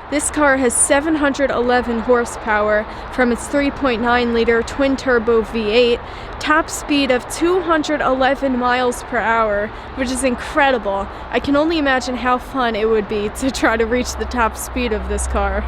This car has 711 horsepower from its 3.9-liter twin-turbo V8, top speed of 211 miles per hour, which is incredible. I can only imagine how fun it would be to try to reach the top speed of this car.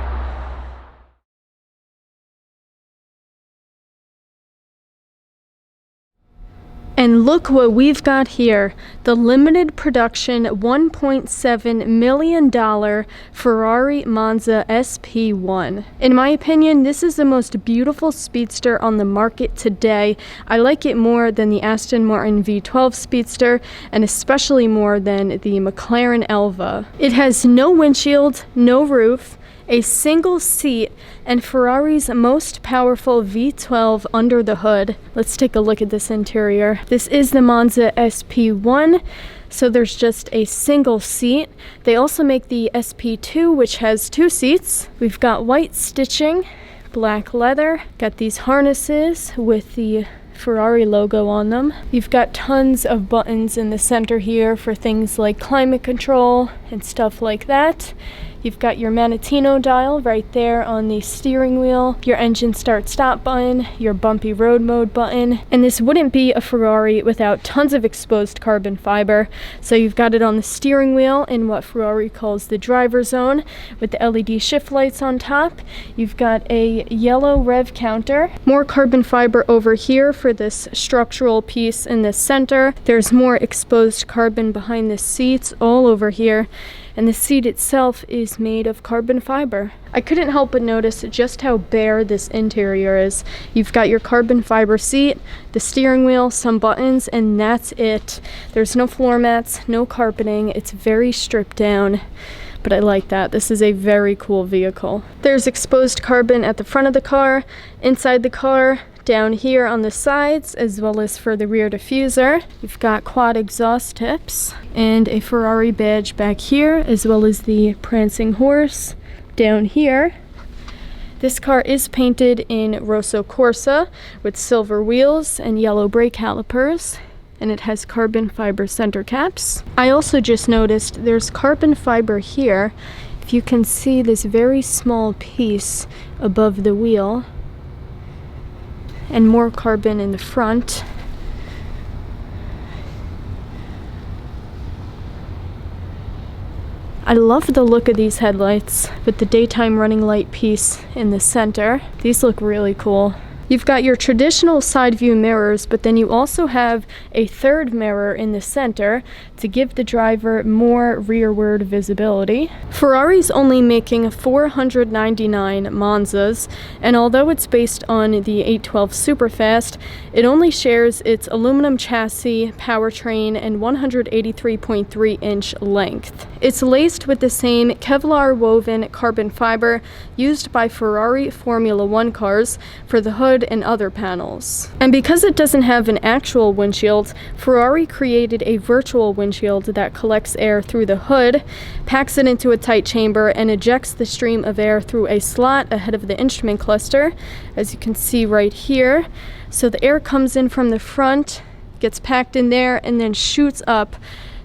And look what we've got here, the limited production $1.7 million Ferrari Monza SP1. In my opinion, this is the most beautiful speedster on the market today. I like it more than the Aston Martin V12 Speedster, and especially more than the McLaren Elva. It has no windshield, no roof, a single seat, and Ferrari's most powerful V12 under the hood. Let's take a look at this interior. This is the Monza SP1, so there's just a single seat. They also make the SP2, which has 2 seats. We've got white stitching, black leather, got these harnesses with the Ferrari logo on them. You've got tons of buttons in the center here for things like climate control and stuff like that. You've got your Manettino dial right there on the steering wheel, your engine start stop button, your bumpy road mode button, and this wouldn't be a Ferrari without tons of exposed carbon fiber. So you've got it on the steering wheel in what Ferrari calls the driver zone with the LED shift lights on top. You've got a yellow rev counter, more carbon fiber over here for this structural piece in the center. There's more exposed carbon behind the seats all over here. And the seat itself is made of carbon fiber. I couldn't help but notice just how bare this interior is. You've got your carbon fiber seat, the steering wheel, some buttons, and that's it. There's no floor mats, no carpeting. It's very stripped down, but I like that. This is a very cool vehicle. There's exposed carbon at the front of the car, inside the car, down here on the sides, as well as for the rear diffuser. You've got quad exhaust tips and a Ferrari badge back here, as well as the prancing horse down here. This car is painted in Rosso Corsa with silver wheels and yellow brake calipers, and it has carbon fiber center caps. I also just noticed there's carbon fiber here. If you can see this very small piece above the wheel, and more carbon in the front. I love the look of these headlights with the daytime running light piece in the center. These look really cool. You've got your traditional side view mirrors, but then you also have a third mirror in the center to give the driver more rearward visibility. Ferrari's only making 499 Monzas, and although it's based on the 812 Superfast, it only shares its aluminum chassis, powertrain, and 183.3-inch length. It's laced with the same Kevlar woven carbon fiber used by Ferrari Formula 1 cars for the hood and other panels. And because it doesn't have an actual windshield, Ferrari created a virtual windshield that collects air through the hood, packs it into a tight chamber, and ejects the stream of air through a slot ahead of the instrument cluster, as you can see right here. So the air comes in from the front, gets packed in there, and then shoots up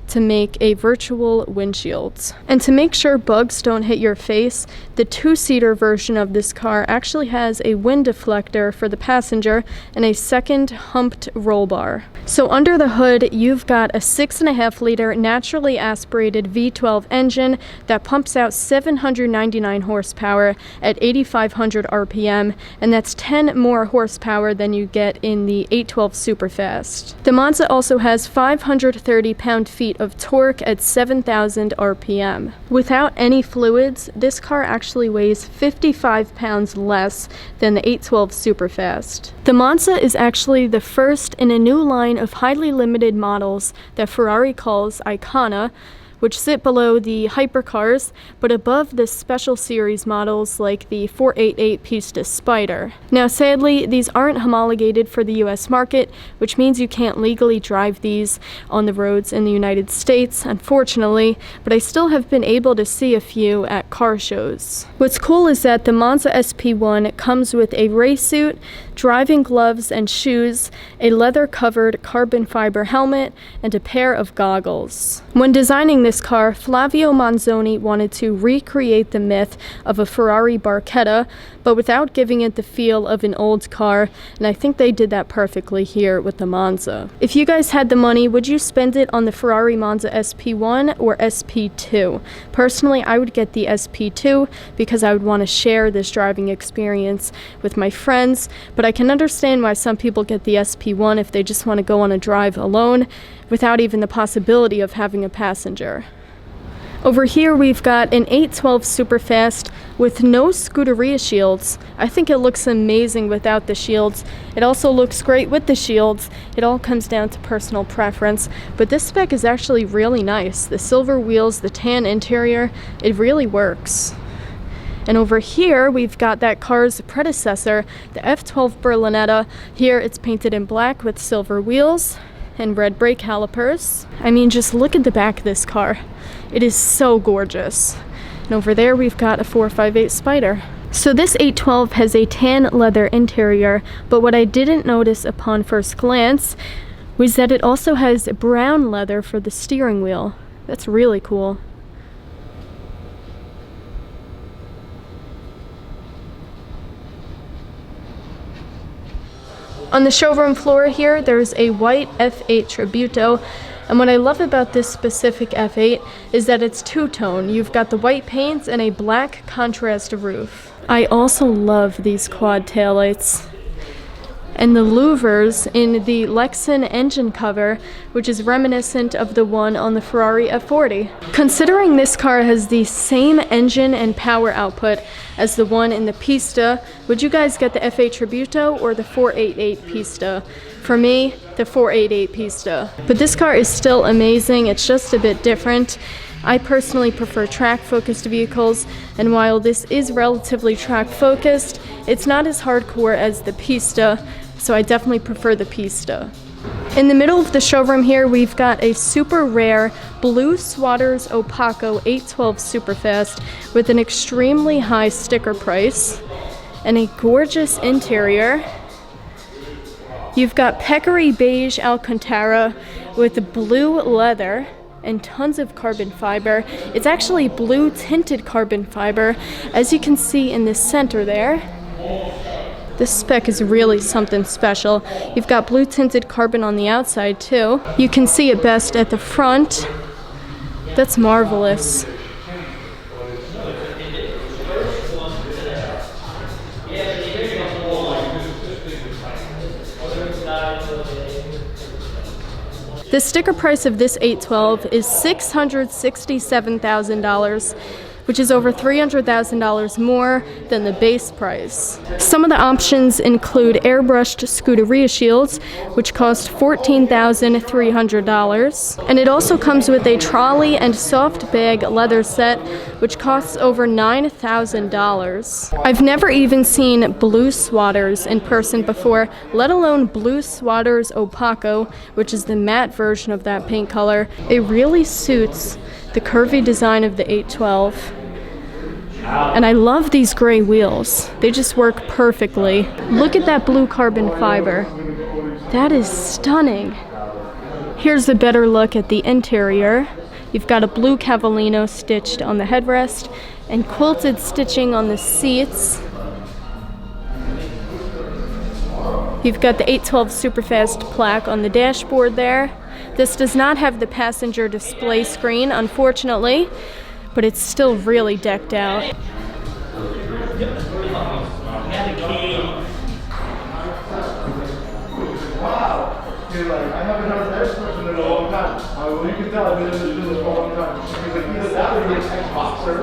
to make a virtual windshield. And to make sure bugs don't hit your face, the 2-seater version of this car actually has a wind deflector for the passenger and a second humped roll bar. So under the hood, you've got a 6.5-liter naturally aspirated V12 engine that pumps out 799 horsepower at 8,500 RPM, and that's 10 more horsepower than you get in the 812 Superfast. The Monza also has 530 pound-feet of torque at 7,000 RPM. Without any fluids, this car actually weighs 55 pounds less than the 812 Superfast. The Monza is actually the first in a new line of highly limited models that Ferrari calls Icona, which sit below the hypercars, but above the special series models like the 488 Pista Spider. Now sadly, these aren't homologated for the US market, which means you can't legally drive these on the roads in the United States, unfortunately, but I still have been able to see a few at car shows. What's cool is that the Monza SP1 comes with a race suit, driving gloves and shoes, a leather-covered carbon fiber helmet, and a pair of goggles. When designing this car, Flavio Manzoni wanted to recreate the myth of a Ferrari Barchetta, but without giving it the feel of an old car, and I think they did that perfectly here with the Monza. If you guys had the money, would you spend it on the Ferrari Monza SP1 or SP2? Personally, I would get the SP2 because I would want to share this driving experience with my friends, but I can understand why some people get the SP1 if they just want to go on a drive alone without even the possibility of having a passenger. Over here we've got an 812 Superfast with no Scuderia shields. I think it looks amazing without the shields. It also looks great with the shields. It all comes down to personal preference, but this spec is actually really nice. The silver wheels, the tan interior, it really works. And over here we've got that car's predecessor, the F12 Berlinetta. Here it's painted in black with silver wheels and red brake calipers. I mean, just look at the back of this car. It is so gorgeous. And over there we've got a 458 Spider. So this 812 has a tan leather interior, but what I didn't notice upon first glance was that it also has brown leather for the steering wheel. That's really cool. On the showroom floor here, there's a white F8 Tributo, and what I love about this specific F8 is that it's two-tone. You've got the white paint and a black contrast roof. I also love these quad taillights. And the louvers in the Lexan engine cover, which is reminiscent of the one on the Ferrari F40. Considering this car has the same engine and power output as the one in the Pista, would you guys get the F8 Tributo or the 488 Pista? For me, the 488 Pista. But this car is still amazing, it's just a bit different. I personally prefer track-focused vehicles, and while this is relatively track-focused, it's not as hardcore as the Pista, so I definitely prefer the Pista. In the middle of the showroom here, we've got a super rare blue Swatters Opaco 812 Superfast with an extremely high sticker price and a gorgeous interior. You've got Peccary beige Alcantara with blue leather and tons of carbon fiber. It's actually blue tinted carbon fiber, as you can see in the center there. This spec is really something special. You've got blue tinted carbon on the outside too. You can see it best at the front. That's marvelous. The sticker price of this 812 is $667,000, which is over $300,000 more than the base price. Some of the options include airbrushed Scuderia shields, which cost $14,300, and it also comes with a trolley and soft bag leather set, which costs over $9,000. I've never even seen blue Swatters in person before, let alone blue Swatters Opaco, which is the matte version of that paint color. It really suits the curvy design of the 812. And I love these gray wheels. They just work perfectly. Look at that blue carbon fiber. That is stunning. Here's a better look at the interior. You've got a blue Cavallino stitched on the headrest and quilted stitching on the seats. You've got the 812 Superfast plaque on the dashboard there. This does not have the passenger display screen, unfortunately, but it's still really decked out. Wow! I haven't heard that expression in a long time. Well, you can tell I've been in this business for a long time. He's like, either that or you're an Xboxer.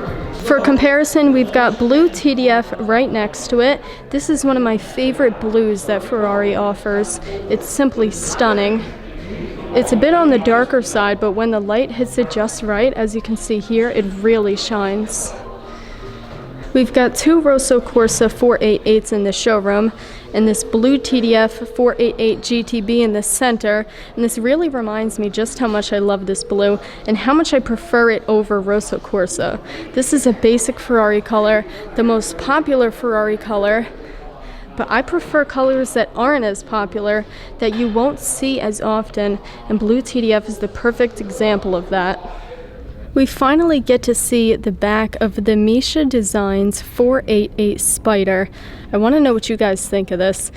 For comparison, we've got blue TDF right next to it. This is one of my favorite blues that Ferrari offers. It's simply stunning. It's a bit on the darker side, but when the light hits it just right, as you can see here, it really shines. We've got two Rosso Corsa 488s in the showroom, and this blue TDF 488 GTB in the center, and this really reminds me just how much I love this blue and how much I prefer it over Rosso Corsa. This is a basic Ferrari color, the most popular Ferrari color, but I prefer colors that aren't as popular, that you won't see as often, and blue TDF is the perfect example of that. We finally get to see the back of the Misha Designs 488 Spider. I want to know what you guys think of this,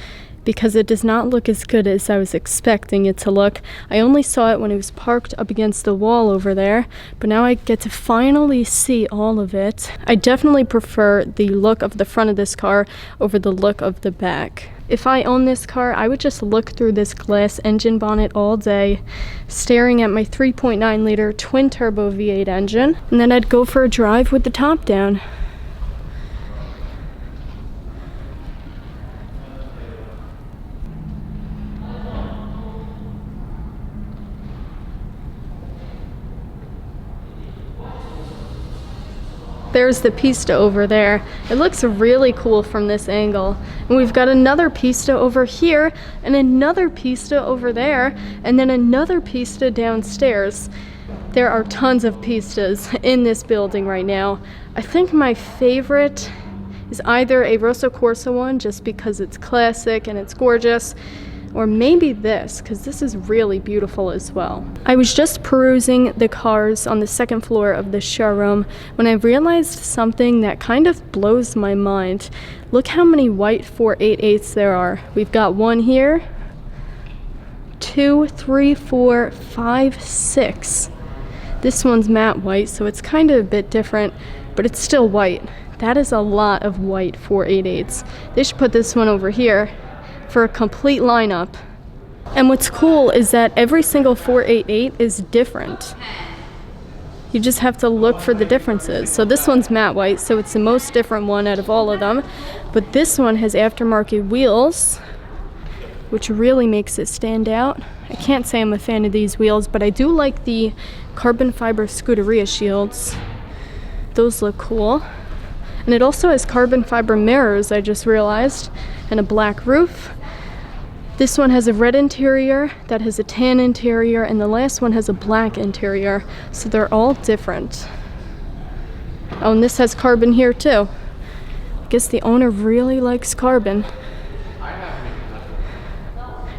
because it does not look as good as I was expecting it to look. I only saw it when it was parked up against the wall over there, but now I get to finally see all of it. I definitely prefer the look of the front of this car over the look of the back. If I own this car, I would just look through this glass engine bonnet all day, staring at my 3.9 liter twin turbo V8 engine, and then I'd go for a drive with the top down. There's the pista over there. It looks really cool from this angle. And we've got another pista over here, and another pista over there, and then another pista downstairs. There are tons of pistas in this building right now. I think my favorite is either a Rosso Corsa one, just because it's classic and it's gorgeous, or maybe this, because this is really beautiful as well. I was just perusing the cars on the second floor of the showroom when I realized something that kind of blows my mind. Look how many white 488s there are. We've got one here, 2, 3, 4, 5, 6. This one's matte white, so it's kind of a bit different, but it's still white. That is a lot of white 488s. They should put this one over here for a complete lineup. And what's cool is that every single 488 is different. You just have to look for the differences. So this one's matte white, so it's the most different one out of all of them. But this one has aftermarket wheels, which really makes it stand out. I can't say I'm a fan of these wheels, but I do like the carbon fiber Scuderia shields. Those look cool. And it also has carbon fiber mirrors, I just realized, and a black roof. This one has a red interior, that has a tan interior, and the last one has a black interior. So they're all different. Oh, and this has carbon here too. I guess the owner really likes carbon.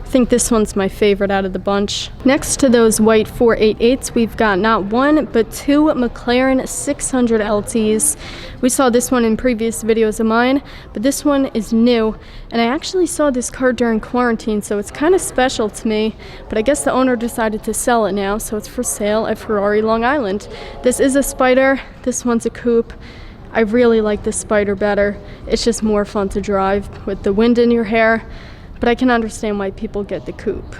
I think this one's my favorite out of the bunch. Next to those white 488s, we've got not one, but two Mclaren 600 LTs. We saw this one in previous videos of mine, but this one is new. And I actually saw this car during quarantine, so it's kind of special to me. But I guess the owner decided to sell it now, so it's for sale at Ferrari Long Island. This is a Spider, this one's a coupe. I really like the Spider better. It's just more fun to drive with the wind in your hair. But I can understand why people get the coupe.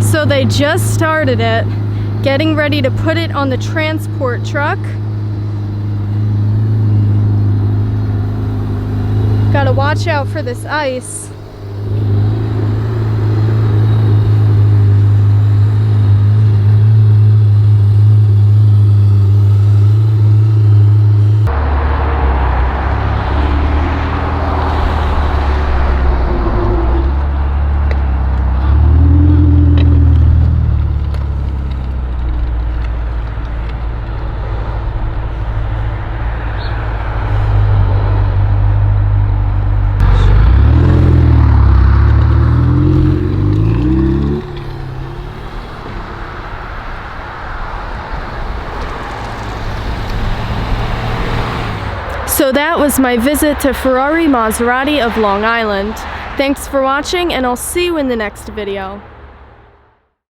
So they just started it, getting ready to put it on the transport truck. Gotta watch out for this ice. So that was my visit to Ferrari Maserati of Long Island. Thanks for watching, and I'll see you in the next video.